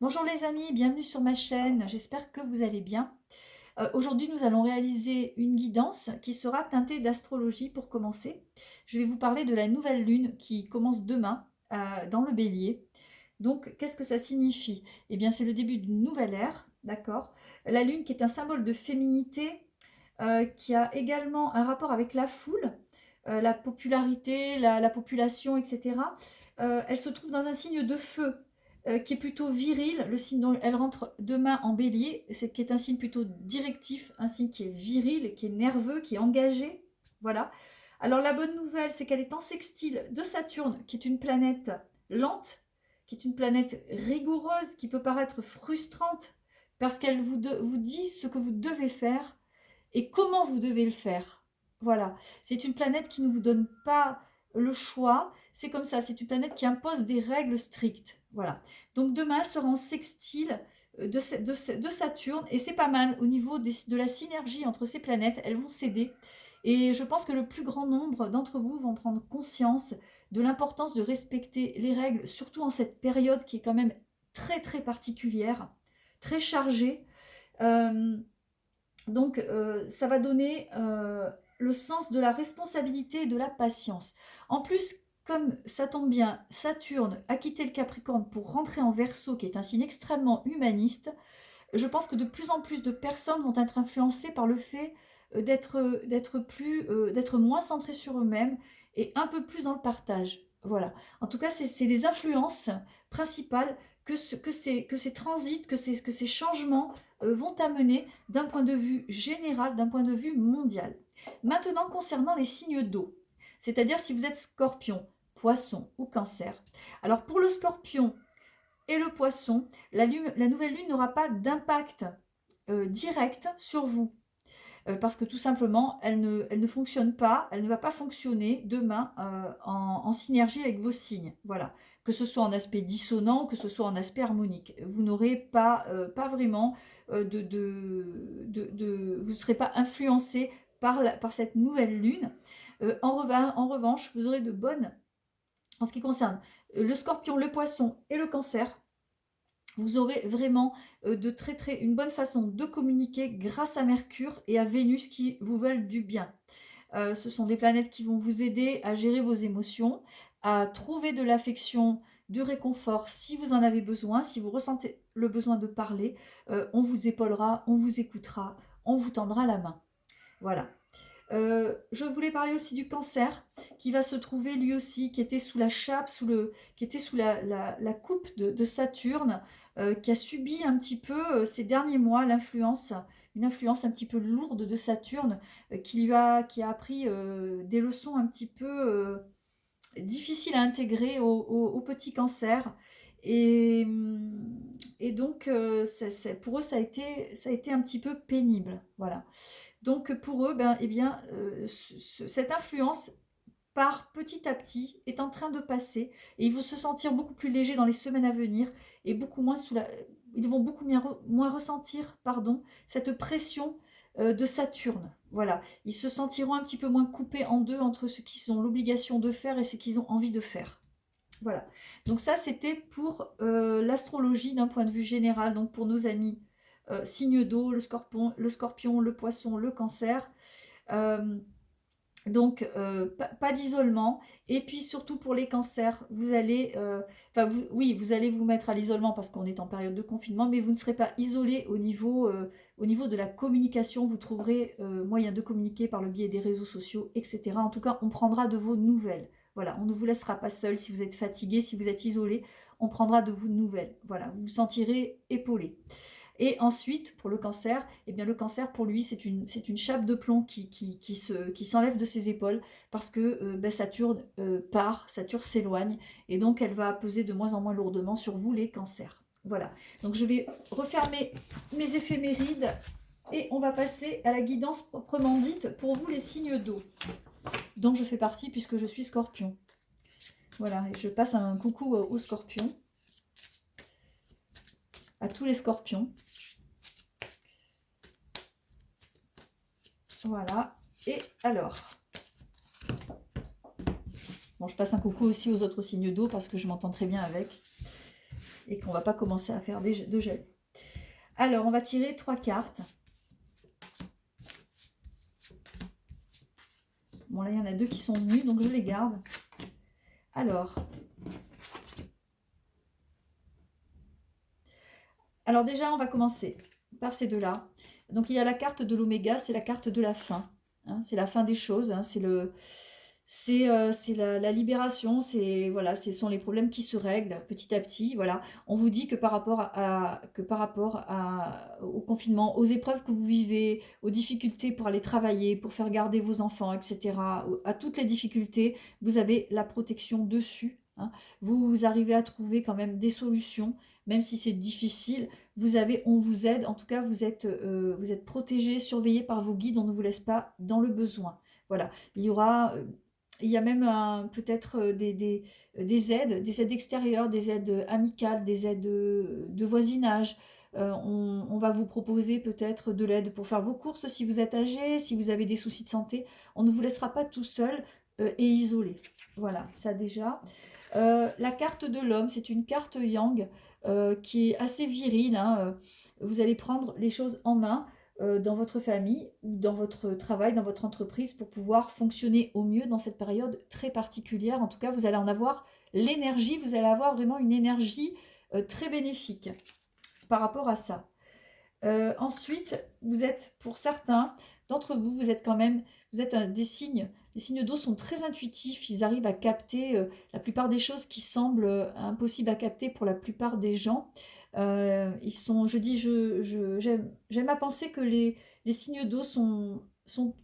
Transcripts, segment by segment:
Bonjour les amis, bienvenue sur ma chaîne, j'espère que vous allez bien. Aujourd'hui nous allons réaliser une guidance qui sera teintée d'astrologie pour commencer. Je vais vous parler de la nouvelle lune qui commence demain dans le bélier. Donc qu'est-ce que ça signifie? Eh bien c'est le début d'une nouvelle ère, d'accord? La lune qui est un symbole de féminité, qui a également un rapport avec la foule, la popularité, la population, etc. Elle se trouve dans un signe de feu, qui est plutôt viril, le signe dont elle rentre demain en bélier, qui est un signe plutôt directif, un signe qui est viril, qui est nerveux, qui est engagé. Voilà. Alors la bonne nouvelle, c'est qu'elle est en sextile de Saturne, qui est une planète lente, qui est une planète rigoureuse, qui peut paraître frustrante, parce qu'elle vous dit ce que vous devez faire et comment vous devez le faire. Voilà. C'est une planète qui ne vous donne pas le choix. C'est comme ça. C'est une planète qui impose des règles strictes. Voilà. Donc demain, elle sera en sextile de Saturne. Et c'est pas mal au niveau de la synergie entre ces planètes. Elles vont s'aider. Et je pense que le plus grand nombre d'entre vous vont prendre conscience de l'importance de respecter les règles, surtout en cette période qui est quand même très très particulière, très chargée. Euh, donc, ça va donner le sens de la responsabilité et de la patience. En plus, comme ça tombe bien, Saturne a quitté le Capricorne pour rentrer en Verseau, qui est un signe extrêmement humaniste, je pense que de plus en plus de personnes vont être influencées par le fait d'être moins centrées sur eux-mêmes et un peu plus dans le partage. Voilà. En tout cas, c'est les influences principales que ces transits, que ces changements vont amener d'un point de vue général, d'un point de vue mondial. Maintenant, concernant les signes d'eau, c'est-à-dire si vous êtes scorpion, poisson ou cancer. Alors pour le scorpion, et le poisson, la nouvelle lune n'aura pas d'impact direct sur vous. Parce que tout simplement, elle ne fonctionne pas, elle ne va pas fonctionner demain en synergie avec vos signes. Voilà. Que ce soit en aspect dissonant, que ce soit en aspect harmonique. Vous n'aurez pas vraiment vous ne serez pas influencé par cette nouvelle lune. En revanche, vous aurez de bonnes, en ce qui concerne le scorpion, le poisson et le cancer, vous aurez vraiment une bonne façon de communiquer grâce à Mercure et à Vénus qui vous veulent du bien. Ce sont des planètes qui vont vous aider à gérer vos émotions, à trouver de l'affection, du réconfort si vous en avez besoin, si vous ressentez le besoin de parler, on vous épaulera, on vous écoutera, on vous tendra la main. Voilà. Je voulais parler aussi du cancer qui va se trouver lui aussi, qui était sous la chape, qui était sous la coupe de Saturne, qui a subi un petit peu ces derniers mois une influence un petit peu lourde de Saturne, qui a appris des leçons un petit peu difficiles à intégrer au petit cancer. Et, et donc, pour eux, ça a été un petit peu pénible. Voilà. Donc pour eux, cette influence part petit à petit, est en train de passer, et ils vont se sentir beaucoup plus légers dans les semaines à venir, et beaucoup moins ils vont beaucoup moins ressentir, cette pression de Saturne. Voilà, ils se sentiront un petit peu moins coupés en deux entre ce qu'ils ont l'obligation de faire et ce qu'ils ont envie de faire. Voilà. Donc ça, c'était pour l'astrologie d'un point de vue général, donc pour nos amis signe d'eau, le scorpion, le poisson, le cancer. Euh, donc, pas d'isolement. Et puis surtout pour les cancers, vous allez vous mettre à l'isolement parce qu'on est en période de confinement, mais vous ne serez pas isolé au niveau de la communication. Vous trouverez moyen de communiquer par le biais des réseaux sociaux, etc. En tout cas, on prendra de vos nouvelles. Voilà, on ne vous laissera pas seul si vous êtes fatigué, si vous êtes isolé, on prendra de vous nouvelles. Voilà, vous vous sentirez épaulé. Et ensuite, pour le cancer, eh bien, le cancer, pour lui, c'est une chape de plomb qui s'enlève de ses épaules parce que Saturne part, Saturne s'éloigne, et donc elle va peser de moins en moins lourdement sur vous, les cancers. Voilà, donc je vais refermer mes éphémérides et on va passer à la guidance proprement dite pour vous, les signes d'eau, dont je fais partie puisque je suis scorpion. Voilà, et je passe un coucou aux scorpions, à tous les scorpions. Voilà. Et alors, bon, je passe un coucou aussi aux autres signes d'eau parce que je m'entends très bien avec. et qu'on ne va pas commencer à faire de jaloux. Alors, on va tirer 3 cartes. Bon, là, il y en a 2 qui sont nues, donc je les garde. Alors déjà, on va commencer par ces deux-là. Donc, il y a la carte de l'oméga, c'est la carte de la fin. Hein, c'est la fin des choses, hein, c'est la libération, voilà, ce sont les problèmes qui se règlent petit à petit. Voilà, on vous dit que par rapport au confinement, aux épreuves que vous vivez, aux difficultés pour aller travailler, pour faire garder vos enfants, etc., à toutes les difficultés, vous avez la protection dessus. Hein. Vous arrivez à trouver quand même des solutions, même si c'est difficile. On vous aide. En tout cas, vous êtes protégé, surveillé par vos guides. On ne vous laisse pas dans le besoin. Voilà, il y a même peut-être des aides extérieures, des aides amicales, des aides de voisinage. On va vous proposer peut-être de l'aide pour faire vos courses si vous êtes âgé, si vous avez des soucis de santé. On ne vous laissera pas tout seul et isolé. Voilà, ça déjà. La carte de l'homme, c'est une carte yang qui est assez virile. Hein. Vous allez prendre les choses en main dans votre famille ou dans votre travail, dans votre entreprise pour pouvoir fonctionner au mieux dans cette période très particulière. En tout cas, vous allez en avoir l'énergie, vous allez avoir vraiment une énergie très bénéfique par rapport à ça. Ensuite, vous êtes, pour certains d'entre vous, vous êtes des signes. Les signes d'eau sont très intuitifs, ils arrivent à capter la plupart des choses qui semblent impossibles à capter pour la plupart des gens. J'aime à penser que les signes d'eau ont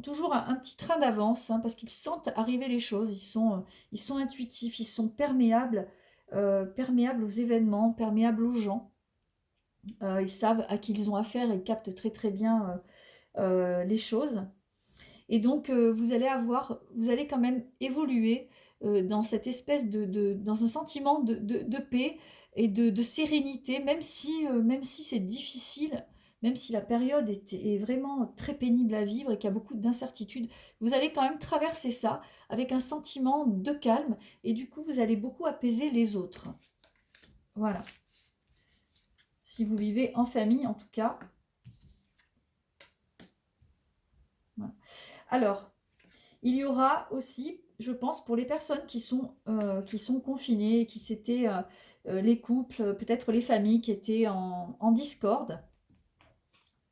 toujours un petit train d'avance, hein, parce qu'ils sentent arriver les choses, ils sont intuitifs, ils sont perméables aux événements, perméables aux gens. Ils savent à qui ils ont affaire et captent très très bien les choses. Et donc, vous allez quand même évoluer dans cette espèce dans un sentiment de paix et de sérénité, même si c'est difficile, même si la période est vraiment très pénible à vivre et qu'il y a beaucoup d'incertitudes, vous allez quand même traverser ça avec un sentiment de calme et du coup, vous allez beaucoup apaiser les autres. Voilà. Si vous vivez en famille, en tout cas. Voilà. Alors, il y aura aussi, je pense, pour les personnes qui sont confinées, les couples, peut-être les familles qui étaient en discorde.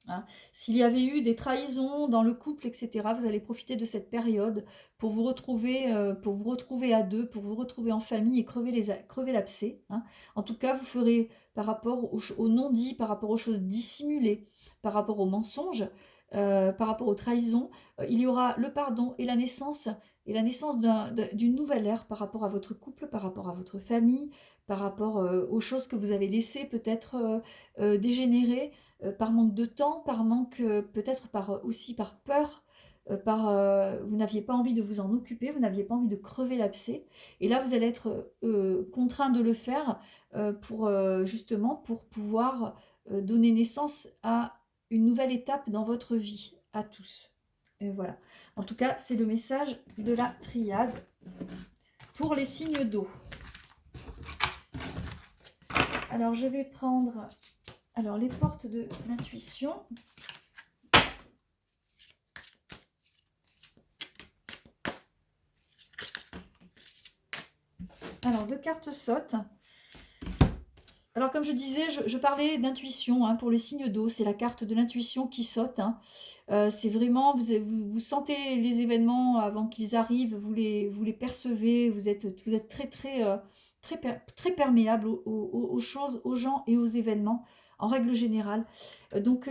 Hein. S'il y avait eu des trahisons dans le couple, etc., vous allez profiter de cette période pour vous retrouver à deux, pour vous retrouver en famille et crever l'abcès. Hein. En tout cas, vous ferez par rapport aux non-dits, par rapport aux choses dissimulées, par rapport aux mensonges, par rapport aux trahisons, il y aura le pardon et la naissance d'une nouvelle ère par rapport à votre couple, par rapport à votre famille, par rapport aux choses que vous avez laissées peut-être dégénérer, par manque de temps, par manque, peut-être aussi par peur, vous n'aviez pas envie de vous en occuper, vous n'aviez pas envie de crever l'abcès. Et là, vous allez être contraint de le faire justement pour pouvoir donner naissance à une nouvelle étape dans votre vie, à tous. Et voilà. En tout cas, c'est le message de la triade pour les signes d'eau. Alors, je vais prendre les portes de l'intuition. Alors, 2 cartes sautent. Alors, comme je disais, je parlais d'intuition hein, pour les signes d'eau. C'est la carte de l'intuition qui saute. Hein. C'est vraiment, vous sentez les événements avant qu'ils arrivent, vous les percevez, vous êtes très perméable aux choses, aux gens et aux événements, en règle générale. Donc,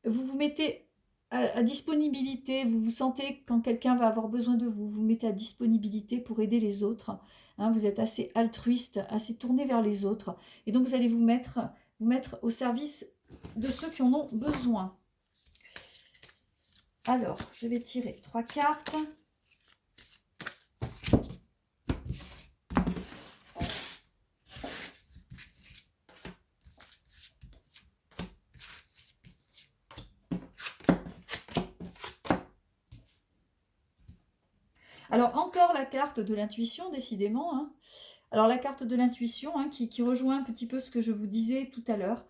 vous vous mettez à disponibilité, vous vous sentez quand quelqu'un va avoir besoin de vous, vous mettez à disponibilité pour aider les autres. Hein, vous êtes assez altruiste, assez tourné vers les autres. Et donc, vous allez vous mettre au service de ceux qui en ont besoin. Alors, je vais tirer 3 cartes. Alors, encore la carte de l'intuition, décidément. Hein. Alors la carte de l'intuition, hein, qui rejoint un petit peu ce que je vous disais tout à l'heure.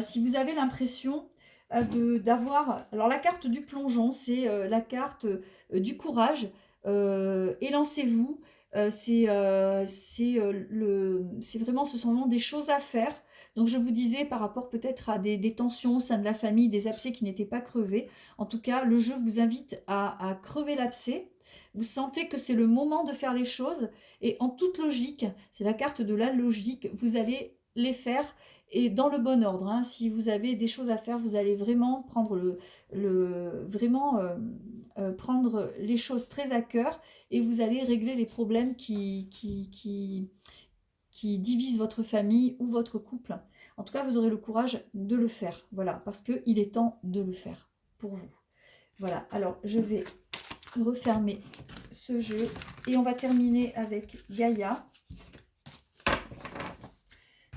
Si vous avez l'impression d'avoir... Alors la carte du plongeon, c'est la carte du courage. Élancez-vous. C'est vraiment, ce sont vraiment des choses à faire. Donc je vous disais par rapport peut-être à des tensions au sein de la famille, des abcès qui n'étaient pas crevés. En tout cas, le jeu vous invite à crever l'abcès. Vous sentez que c'est le moment de faire les choses. Et en toute logique, c'est la carte de la logique, vous allez les faire et dans le bon ordre. Hein. Si vous avez des choses à faire, vous allez vraiment prendre prendre les choses très à cœur et vous allez régler les problèmes qui divisent votre famille ou votre couple. En tout cas, vous aurez le courage de le faire. Voilà, parce qu'il est temps de le faire pour vous. Voilà, alors je vais refermer ce jeu et on va terminer avec Gaïa.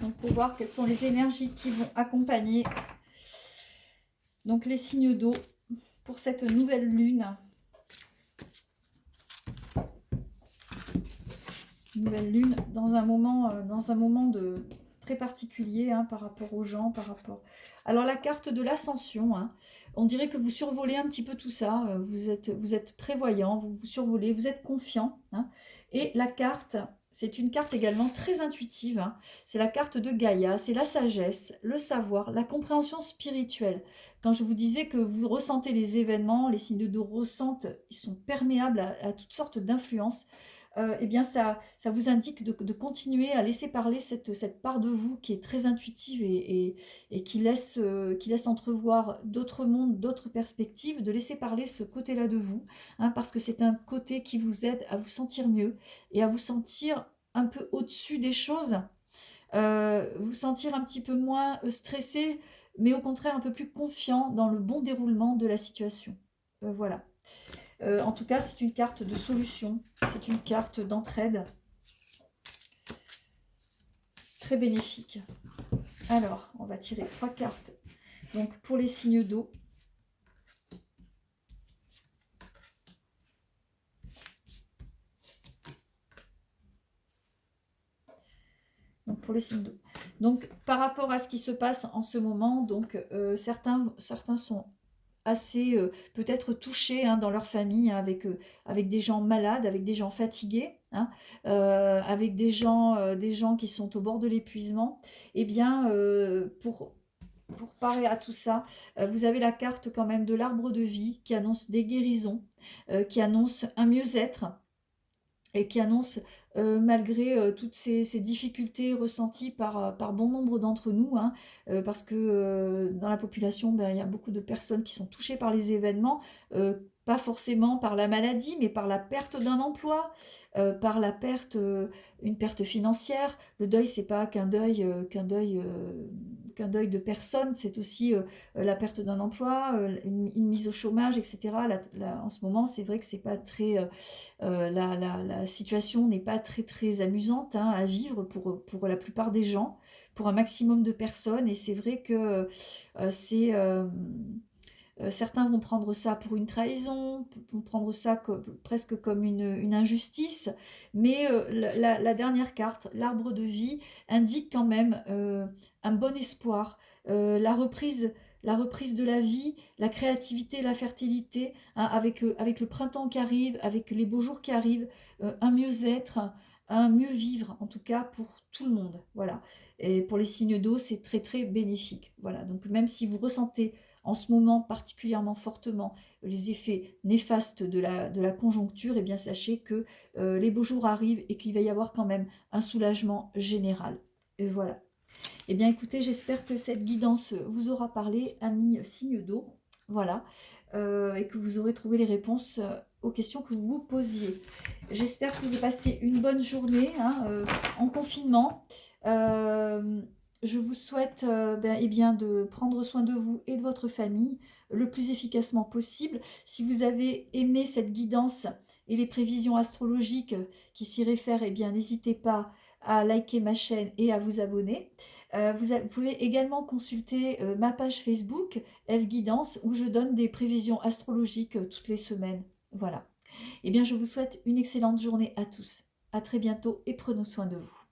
Donc pour voir quelles sont les énergies qui vont accompagner donc les signes d'eau pour cette nouvelle lune. Nouvelle lune dans un moment de très particulier, hein, par rapport aux gens, par rapport... Alors la carte de l'ascension, hein, on dirait que vous survolez un petit peu tout ça, vous êtes prévoyant, vous survolez, vous êtes confiant, hein, et la carte, c'est une carte également très intuitive, hein, c'est la carte de Gaïa, c'est la sagesse, le savoir, la compréhension spirituelle. Quand je vous disais que vous ressentez les événements, les signes d'eau ressentent, ils sont perméables à toutes sortes d'influences, eh bien ça vous indique de continuer à laisser parler cette part de vous qui est très intuitive et qui laisse entrevoir d'autres mondes, d'autres perspectives, de laisser parler ce côté-là de vous, hein, parce que c'est un côté qui vous aide à vous sentir mieux et à vous sentir un peu au-dessus des choses, vous sentir un petit peu moins stressé, mais au contraire un peu plus confiant dans le bon déroulement de la situation. Voilà. En tout cas, c'est une carte de solution, c'est une carte d'entraide, très bénéfique. Alors, on va tirer 3 cartes donc pour les signes d'eau. Donc pour les signes d'eau. Donc par rapport à ce qui se passe en ce moment, donc certains sont assez peut-être touchés, hein, dans leur famille, hein, avec des gens malades, avec des gens fatigués, hein, avec des gens qui sont au bord de l'épuisement. Eh bien, pour parer à tout ça, vous avez la carte quand même de l'arbre de vie qui annonce des guérisons, qui annonce un mieux-être et qui annonce, malgré toutes ces difficultés ressenties par bon nombre d'entre nous, hein, parce que dans la population, ben, il y a beaucoup de personnes qui sont touchées par les événements, pas forcément par la maladie, mais par la perte d'un emploi, par la perte, une perte financière. Le deuil, c'est pas qu'un deuil de personne, c'est aussi la perte d'un emploi, une mise au chômage, etc. En ce moment, c'est vrai que c'est pas très... la situation n'est pas très amusante, hein, à vivre pour la plupart des gens, pour un maximum de personnes, et c'est vrai que certains vont prendre ça pour une trahison, vont prendre ça presque comme une injustice, mais la dernière carte, l'arbre de vie, indique quand même un bon espoir, la reprise de la vie, la créativité, la fertilité, hein, avec le printemps qui arrive, avec les beaux jours qui arrivent, un mieux-être, un mieux vivre, en tout cas pour tout le monde. Voilà. Et pour les signes d'eau, c'est très bénéfique. Voilà. Donc même si vous ressentez en ce moment particulièrement fortement les effets néfastes de la conjoncture, et bien sachez que les beaux jours arrivent et qu'il va y avoir quand même un soulagement général. Et voilà. Eh bien écoutez, j'espère que cette guidance vous aura parlé, amis signes d'eau. Voilà. Et que vous aurez trouvé les réponses aux questions que vous vous posiez. J'espère que vous avez passé une bonne journée, hein, en confinement. Je vous souhaite eh bien, de prendre soin de vous et de votre famille le plus efficacement possible. Si vous avez aimé cette guidance et les prévisions astrologiques qui s'y réfèrent, eh bien n'hésitez pas à liker ma chaîne et à vous abonner. Vous pouvez également consulter ma page Facebook, F Guidance, où je donne des prévisions astrologiques toutes les semaines. Voilà. Eh bien, je vous souhaite une excellente journée à tous. À très bientôt et prenons soin de vous.